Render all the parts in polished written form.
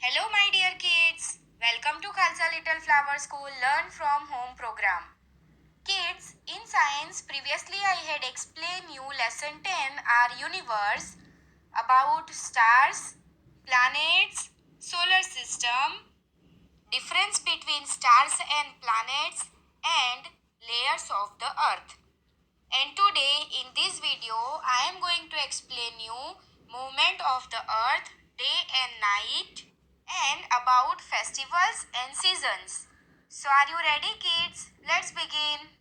Hello, my dear kids. Welcome to Khalsa Little Flower School Learn from Home program. Kids, in science, previously I had explained you lesson 10, our universe, about stars, planets, solar system, difference between stars and planets, and layers of the earth. And today in this video I am going to explain you movement of the earth, day and night, and about festivals and seasons. So are you ready kids? Let's begin.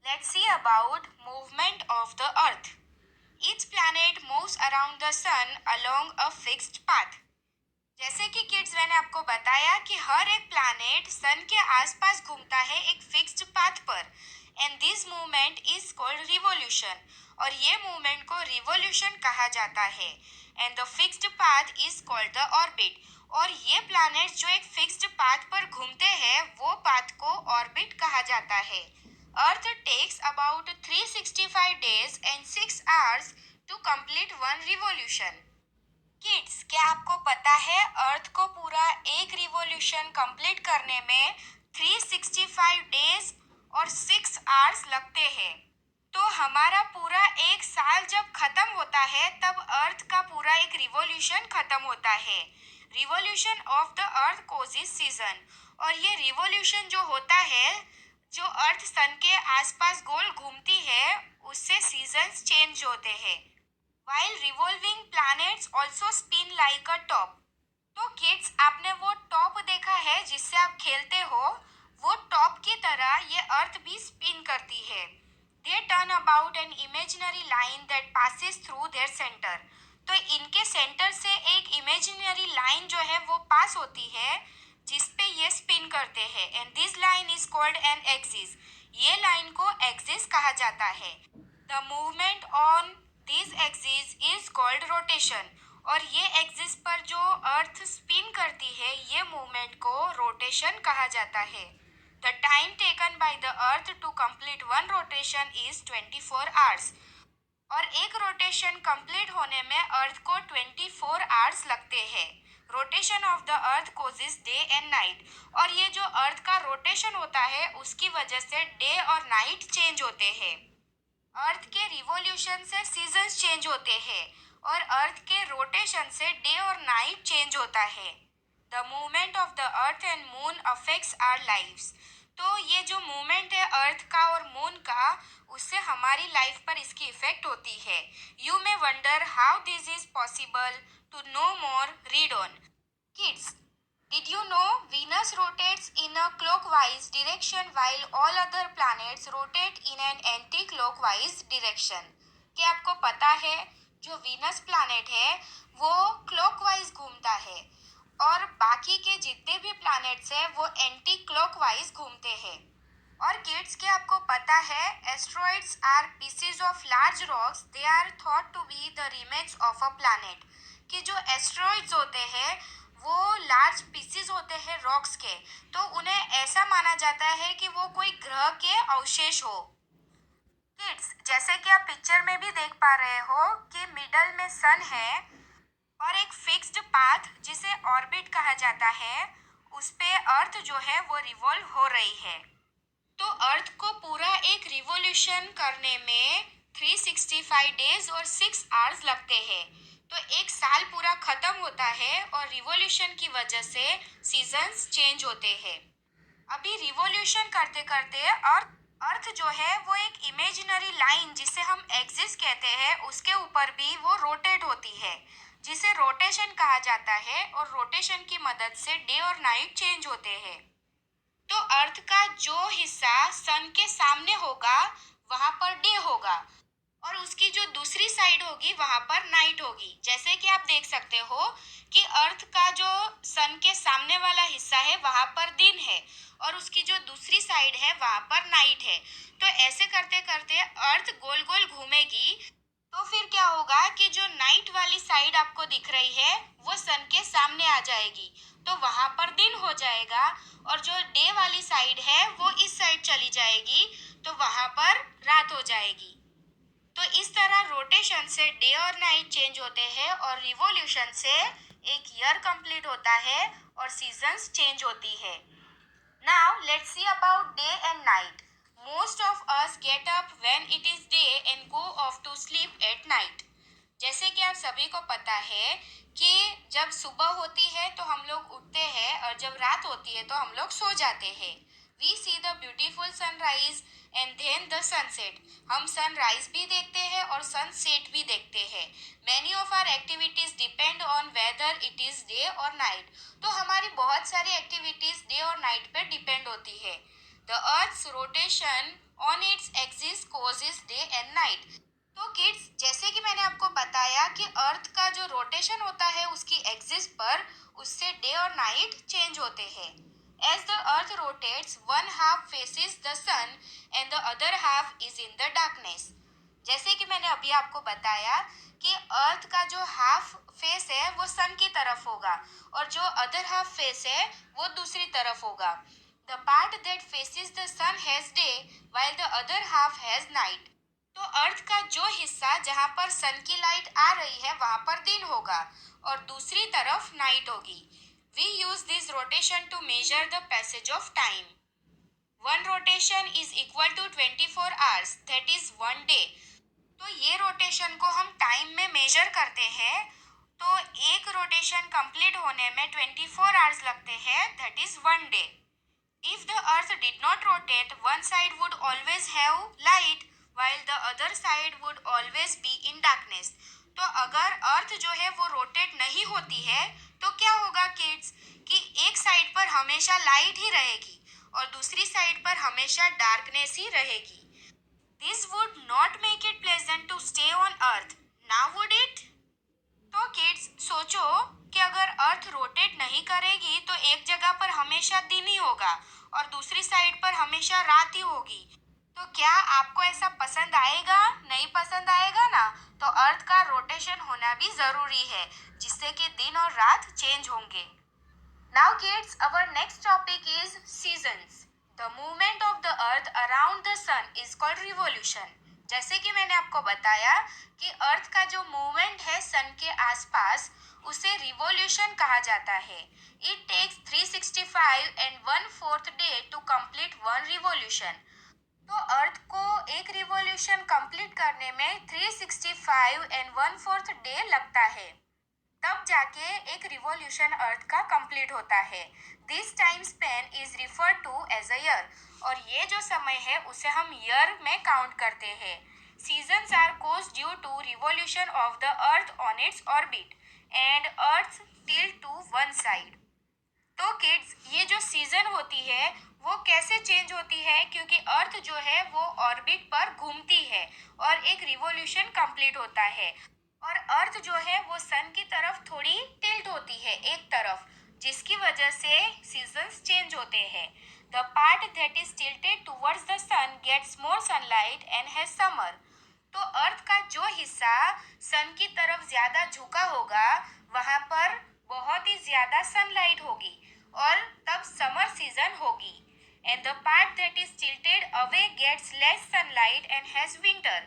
Let's see about movement of the earth. Each planet moves around the sun along a fixed path. जैसे कि kids मैंने आपको बताया कि हर एक planet सन के आसपास घूमता है एक फिक्स्ड पाथ पर and this movement is called revolution और ये मूवमेंट को रिवॉल्यूशन कहा जाता है and the fixed path is called the orbit और ये प्लैनेट जो एक फिक्स्ड पाथ पर घूमते हैं वो पाथ को ऑर्बिट कहा जाता है earth takes about 365 days and 6 hours to complete one revolution. Kids क्या आपको पता है अर्थ को पूरा एक रिवॉल्यूशन कंप्लीट करने में 365 डेज और 6 आवर्स लगते हैं तो हमारा पूरा एक साल जब खत्म होता है तब अर्थ का पूरा एक रिवॉल्यूशन खत्म होता है revolution of the earth causes season और ये रिवॉल्यूशन जो होता है जो अर्थ सन के आसपास गोल घूमती है उससे सीजन्स चेंज होते हैं While revolving planets also spin like a top. तो किड्स आपने वो टॉप देखा है जिससे आप खेलते हो वो टॉप की तरह ये अर्थ भी स्पिन करती है they turn about an imaginary line that passes through their centre तो इनके सेंटर से एक इमेजिनरी लाइन जो है वो पास होती है जिसपे ये स्पिन करते हैं and this line is called an axis ये लाइन को एक्सिस कहा जाता है the movement on this axis is called rotation और ये एक्सिस पर जो अर्थ स्पिन करती है ये मूवमेंट को रोटेशन कहा जाता है the time taken by the earth to complete one rotation is 24 hours और एक रोटेशन कंप्लीट होने में अर्थ को 24 आवर्स लगते हैं rotation of the earth causes day and night और ये जो अर्थ का रोटेशन होता है उसकी वजह से डे और नाइट चेंज होते हैं अर्थ के रिवॉल्यूशन से सीजन्स चेंज होते हैं और अर्थ के रोटेशन से डे और नाइट चेंज होता है the movement of the earth and moon affects our lives तो ये जो मूवमेंट है अर्थ का और मून का उससे हमारी लाइफ पर इसकी इफेक्ट होती है you may wonder how this is possible to know more read on kids Did you know Venus rotates in a clockwise direction while all other planets rotate in an anti-clockwise direction? क्या आपको पता है जो Venus planet है वो clockwise घूमता है और बाकी के जितने भी प्लैनेट्स हैं वो एंटी क्लॉकवाइज घूमते हैं और किड्स क्या आपको पता है asteroids are pieces of large rocks they are thought to be the remains of a planet कि जो एस्ट्रॉइड्स होते हैं वो लार्ज पीसेस होते हैं रॉक्स के तो उन्हें ऐसा माना जाता है कि वो कोई ग्रह के अवशेष हो किड्स जैसे कि आप पिक्चर में भी देख पा रहे हो कि मिडल में सन है और एक फिक्स्ड पाथ जिसे ऑर्बिट कहा जाता है उस पे अर्थ जो है वो रिवॉल्व हो रही है तो अर्थ को पूरा एक रिवॉल्यूशन करने में 365 डेज और 6 आवर्स लगते हैं तो एक साल पूरा खत्म होता है और रिवॉल्यूशन की वजह से सीजन्स चेंज होते हैं अभी रिवॉल्यूशन करते करते अर्थ जो है वो एक इमेजिनरी लाइन जिसे हम एक्सिस कहते हैं उसके ऊपर भी वो रोटेट होती है जिसे रोटेशन कहा जाता है और रोटेशन की मदद से डे और नाइट चेंज होते हैं तो अर्थ का जो हिस्सा सन के सामने होगा वहां पर डे होगा और उसकी जो दूसरी साइड होगी वहां पर नाइट होगी जैसे कि आप देख सकते हो कि अर्थ का जो सन के सामने वाला हिस्सा है वहां पर दिन है और उसकी जो दूसरी साइड है वहां पर नाइट है तो ऐसे करते करते अर्थ गोल गोल घूमेगी तो फिर क्या होगा कि जो नाइट वाली साइड आपको दिख रही है वो सन के सामने आ जाएगी तो वहां पर दिन हो जाएगा और जो डे वाली साइड है वो इस साइड चली जाएगी तो वहां पर रात हो जाएगी तो इस तरह रोटेशन से डे और नाइट चेंज होते हैं और रिवॉल्यूशन से एक ईयर कंप्लीट होता है और सीजन्स चेंज होती है। Now let's see about day and night. Most of us get up when it is day and go off to sleep at night. जैसे कि आप सभी को पता है कि जब सुबह होती है तो हम लोग उठते हैं और जब रात होती है तो हम लोग सो जाते हैं। We see the beautiful sunrise and then the sunset. हम सनराइज भी देखते हैं और सनसेट भी देखते हैं। Many of our activities depend on whether it is day और नाइट। तो हमारी बहुत सारी एक्टिविटीज डे और नाइट पे डिपेंड होती है। The earth's rotation on its axis causes day and night. तो किड्स, जैसे कि मैंने आपको बताया कि अर्थ का जो रोटेशन होता है उसकी एक्सिस पर, उससे डे और नाइट चेंज होते हैं। As the earth rotates, one half faces the sun and the other half is in the darkness. जैसे कि मैंने अभी आपको बताया कि अर्थ का जो हाफ फेस है वो सन की तरफ होगा और जो अदर हाफ फेस है वो दूसरी तरफ होगा। The part that faces the sun has day while the other half has night। तो अर्थ का जो हिस्सा जहाँ पर सन की लाइट आ रही है वहाँ पर दिन होगा और दूसरी तरफ नाइट होगी। We use this rotation to measure the passage of time. One rotation is equal to 24 hours, that is one day. तो ये रोटेशन को हम टाइम में मेजर करते हैं। तो एक रोटेशन कंप्लीट होने में 24 आवर्स लगते हैं, that is one day. If the earth did not rotate, one side would always have light while the other side would always be in darkness। तो अगर अर्थ जो है वो रोटेट नहीं होती है तो क्या होगा किड्स कि एक साइड पर हमेशा लाइट ही रहेगी और दूसरी साइड पर हमेशा डार्कनेस ही रहेगी। This would not make it pleasant to stay on earth, now would it? तो किड्स सोचो कि अगर अर्थ रोटेट नहीं करेगी तो एक जगह पर हमेशा दिन ही होगा और दूसरी साइड पर हमेशा रात ही होगी। तो क्या आपको ऐसा पसंद आएगा? नहीं पसंद आएगा ना। तो अर्थ का रोटेशन होना भी जरूरी है जिससे कि दिन और रात चेंज होंगे। Now kids, our next topic is seasons. The movement of the earth around the sun is called revolution. जैसे कि मैंने आपको बताया कि अर्थ का जो मूवमेंट है सन के आसपास उसे रिवॉल्यूशन कहा जाता है। It takes 365 and 1/4 day to complete one revolution. तो अर्थ को एक रिवॉल्यूशन कंप्लीट करने में 365 एंड 1/4 डे लगता है। तब जाके एक रिवॉल्यूशन अर्थ का कंप्लीट होता है। This time span is refer to as a year. और ये जो समय है उसे हम ईयर में काउंट करते हैं। Seasons are cause due to revolution of the earth on its orbit and earth tilt to one side. तो किड्स, ये जो सीजन होती है वो कैसे चेंज होती है? क्योंकि अर्थ जो है वो ऑर्बिट पर घूमती है और एक रिवॉल्यूशन कंप्लीट होता है और अर्थ जो है वो सन की तरफ थोड़ी टिल्ट होती है एक तरफ, जिसकी वजह से सीजन्स चेंज होते हैं। The part that is tilted towards the sun gets more sunlight and has summer. तो अर्थ का जो हिस्सा सन की तरफ ज्यादा झुका होगा वहां पर बहुत ही ज्यादा सनलाइट होगी और तब समर सीजन होगी। And the part that is tilted away gets less sunlight and has winter.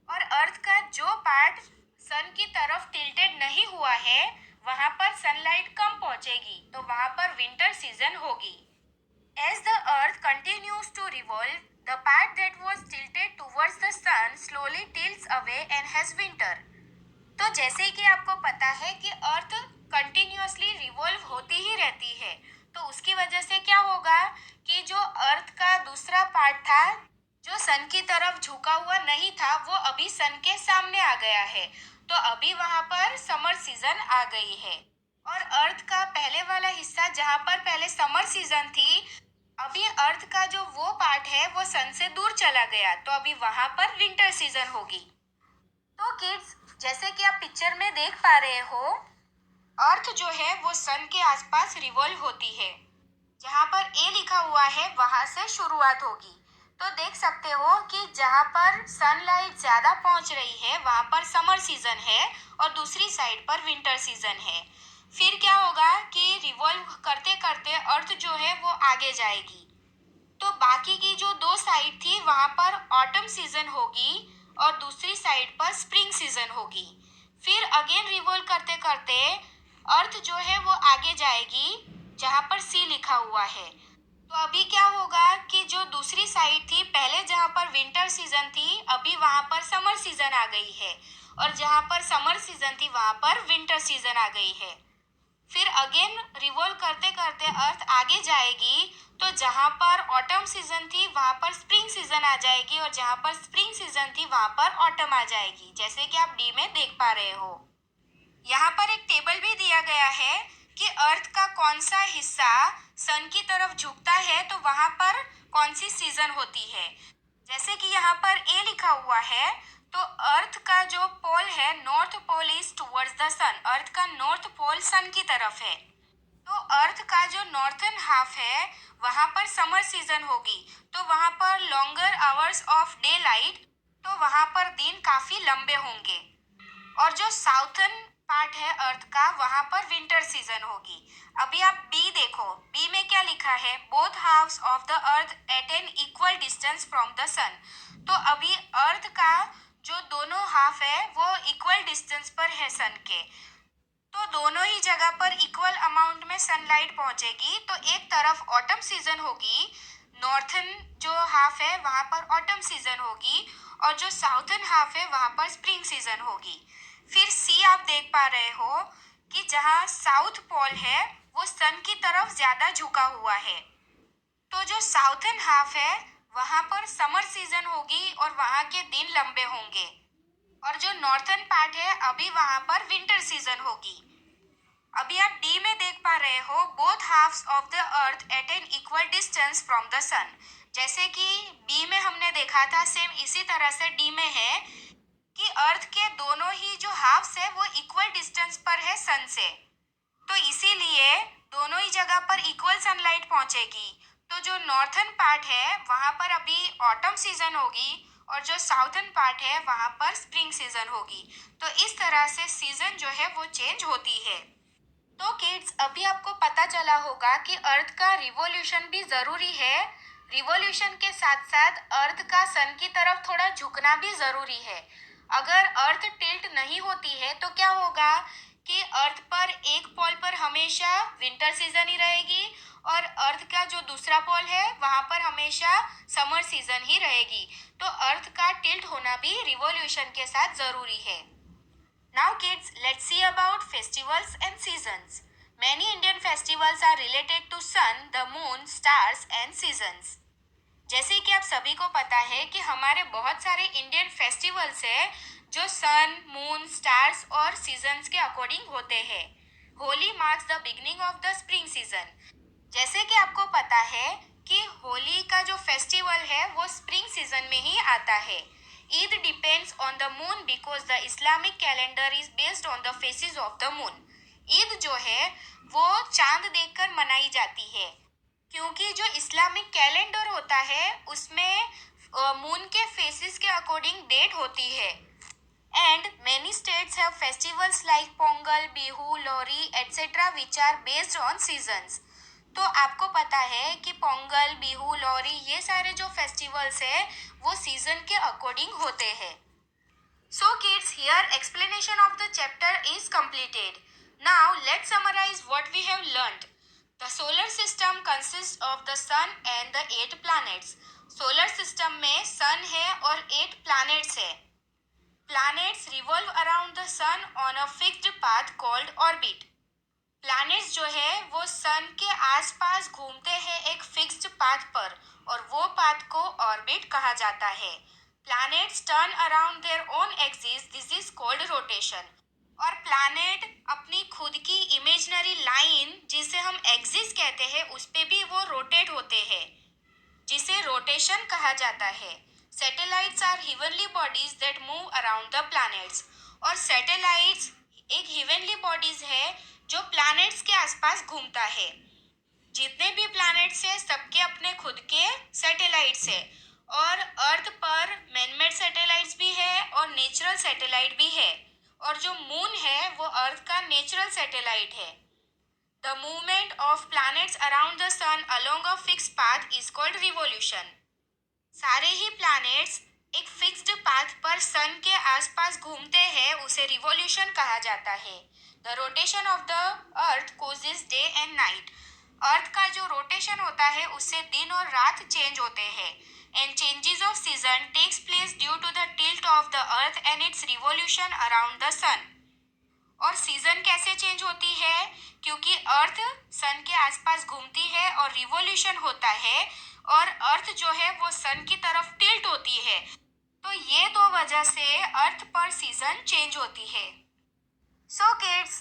और अर्थ का जो पार्ट सन की तरफ टिल्टेड नहीं हुआ है वहां पर सनलाइट कम पहुंचेगी तो वहां पर विंटर सीजन होगी। As the earth continues to revolve, the part that was tilted towards the sun slowly tilts away and has winter। तो जैसे कि आपको पता है कि अर्थ कंटिन्यूअसली रिवॉल्व होती ही रहती है, तो उसकी वजह से क्या होगा कि जो अर्थ का दूसरा पार्ट था जो सन की तरफ झुका हुआ नहीं था वो अभी सन के सामने आ गया है। तो अभी वहां पर समर सीजन आ गई है और अर्थ का पहले वाला हिस्सा जहां पर पहले समर सीजन थी, अभी अर्थ का जो वो पार्ट है वो सन से दूर चला गया तो अभी वहां पर विंटर सीजन होगी। तो किड्स, जैसे कि आप पिक्चर में देख पा रहे हो, अर्थ जो है वो सन के आसपास रिवॉल्व होती है। जहाँ पर ए लिखा हुआ है वहां से शुरुआत होगी। तो देख सकते हो कि जहाँ पर सनलाइट ज्यादा पहुंच रही है वहां पर समर सीजन है और दूसरी साइड पर विंटर सीजन है। फिर क्या होगा कि रिवॉल्व करते करते अर्थ जो है वो आगे जाएगी। तो बाकी की जो दो साइड थी वहां पर ऑटम सीजन होगी और दूसरी साइड पर स्प्रिंग सीजन होगी। फिर अगेन रिवॉल्व करते करते अर्थ जो है वो आगे जाएगी जहाँ पर सी लिखा हुआ है। तो अभी क्या होगा कि जो दूसरी साइड थी, पहले जहाँ पर विंटर सीजन थी, अभी वहाँ पर समर सीजन आ गई है, और जहाँ पर समर सीजन थी वहाँ पर विंटर सीजन आ गई है। फिर अगेन रिवॉल्व करते करते अर्थ आगे जाएगी, तो जहाँ पर ऑटम सीजन थी वहाँ पर स्प्रिंग सीजन आ जाएगी, और जहाँ पर स्प्रिंग सीजन थी वहाँ पर ऑटम आ जाएगी, जैसे कि आप डी में देख पा रहे हो। यहाँ पर एक टेबल भी दिया गया है कि अर्थ का कौन सा हिस्सा सन की तरफ झुकता है तो वहाँ पर कौन सी सीजन होती है। जैसे कि यहाँ पर ए लिखा हुआ है, तो अर्थ का जो पोल है, north pole is towards the sun, earth का नॉर्थ पोल सन की तरफ है। तो अर्थ का जो नॉर्थन हाफ है वहाँ पर समर सीजन होगी, तो वहाँ पर longer hours of day light, तो वहाँ पर दिन काफी लंबे होंगे। और जो साउथर्न पार्ट है अर्थ का, वहां पर विंटर सीजन होगी। अभी आप बी देखो, बी में क्या लिखा है, both halves of the earth at an equal distance from the sun. तो अभी अर्थ का जो दोनों हाफ है वो इक्वल डिस्टेंस पर है सन के, तो दोनों ही जगह पर इक्वल अमाउंट में सनलाइट पहुंचेगी। तो एक तरफ ऑटम सीजन होगी, नॉर्थन जो हाफ है वहां पर ऑटम सीजन होगी, और जो साउथर्न हाफ है वहां पर स्प्रिंग सीजन होगी। फिर सी आप देख पा रहे हो कि जहाँ साउथ पोल है वो सन की तरफ ज्यादा झुका हुआ है, तो जो साउथर्न हाफ है वहां पर समर सीजन होगी और वहां के दिन लंबे होंगे, और जो नॉर्थर्न पार्ट है अभी वहां पर विंटर सीजन होगी। अभी आप डी में देख पा रहे हो, both halves of the earth at an equal distance from the sun. जैसे कि बी में हमने देखा था, सेम इसी तरह से डी में है कि अर्थ के दोनों ही जो हाफ्स है वो इक्वल डिस्टेंस पर है सन से, तो इसीलिए दोनों ही जगह पर इक्वल सनलाइट पहुंचेगी। तो जो नॉर्थर्न पार्ट है वहां पर अभी ऑटम सीजन होगी, और जो साउथर्न पार्ट है वहां पर स्प्रिंग सीजन होगी। तो इस तरह से सीजन जो है वो चेंज होती है। तो किड्स, अभी आपको पता चला होगा कि अर्थ का रिवॉल्यूशन भी जरूरी है। रिवॉल्यूशन के साथ साथ अर्थ का सन की तरफ थोड़ा झुकना भी जरूरी है। अगर अर्थ टिल्ट नहीं होती है तो क्या होगा कि अर्थ पर एक पोल पर हमेशा विंटर सीजन ही रहेगी, और अर्थ का जो दूसरा पोल है वहां पर हमेशा समर सीजन ही रहेगी। तो अर्थ का टिल्ट होना भी रिवॉल्यूशन के साथ जरूरी है। Now kids, let's see about festivals and seasons. Many Indian festivals are related to sun, the moon, stars and seasons. जैसे कि आप सभी को पता है कि हमारे बहुत सारे इंडियन फेस्टिवल्स है जो सन, मून, स्टार्स और सीजन्स के अकॉर्डिंग होते हैं। Holi marks the beginning of the spring season. जैसे कि आपको पता है कि होली का जो फेस्टिवल है वो स्प्रिंग सीजन में ही आता है। Eid depends on the moon because the Islamic calendar is based on the faces of the moon. Eid जो है वो चांद देखकर मनाई जाती है, क्योंकि जो इस्लामिक कैलेंडर होता है उसमें मून के फेसेस के अकॉर्डिंग डेट होती है। And many states have festivals like Pongal, Bihu, Lohri etcetera which are based on seasons. तो आपको पता है कि पोंगल, बिहू, लोहरी ये सारे जो फेस्टिवल्स है वो सीजन के अकॉर्डिंग होते हैं। So kids, here explanation of the chapter is completed. Now let's summarize what we have learnt. The solar system consists of the sun and the 8 planets. Solar system में sun है और 8 planets है। Planets revolve around the sun on a fixed path called orbit. Planets जो है वो सन के आसपास घूमते हैं एक फिक्स्ड पाथ पर, और वो पाथ को ऑर्बिट कहा जाता है। Planets turn around their own axis, this is called rotation. और प्लैनेट अपनी खुद की इमेजिनरी लाइन जिसे हम एक्सिस कहते हैं उस पे भी वो रोटेट होते हैं, जिसे रोटेशन कहा जाता है। Satellites are heavenly bodies that move around the planets. और सैटेलाइट्स एक हेवनली बॉडीज है जो प्लैनेट्स के आसपास घूमता है। जितने भी प्लैनेट्स है सबके अपने खुद के सैटेलाइट्स है, और अर्थ पर मैनमेड सैटेलाइट्स भी है और नेचुरल सैटेलाइट भी है, और जो मून है वो अर्थ का नेचुरल सैटेलाइट है। The movement of planets around the sun along a fix path is called revolution. सारे ही प्लैनेट्स एक फिक्स्ड पाथ पर सन के आसपास घूमते हैं, उसे रिवॉल्यूशन कहा जाता है। The rotation of the earth causes day and night. Earth का जो रोटेशन होता है उससे दिन और रात चेंज होते हैं। And changes of season takes place due to the tilt of the earth and its revolution around the sun. और सीजन कैसे चेंज होती है? क्योंकि अर्थ सन के आसपास घूमती है और रिवॉल्यूशन होता है, और अर्थ जो है वो सन की तरफ टिल्ट होती है। तो ये दो वजह से अर्थ पर सीजन चेंज होती है। So kids,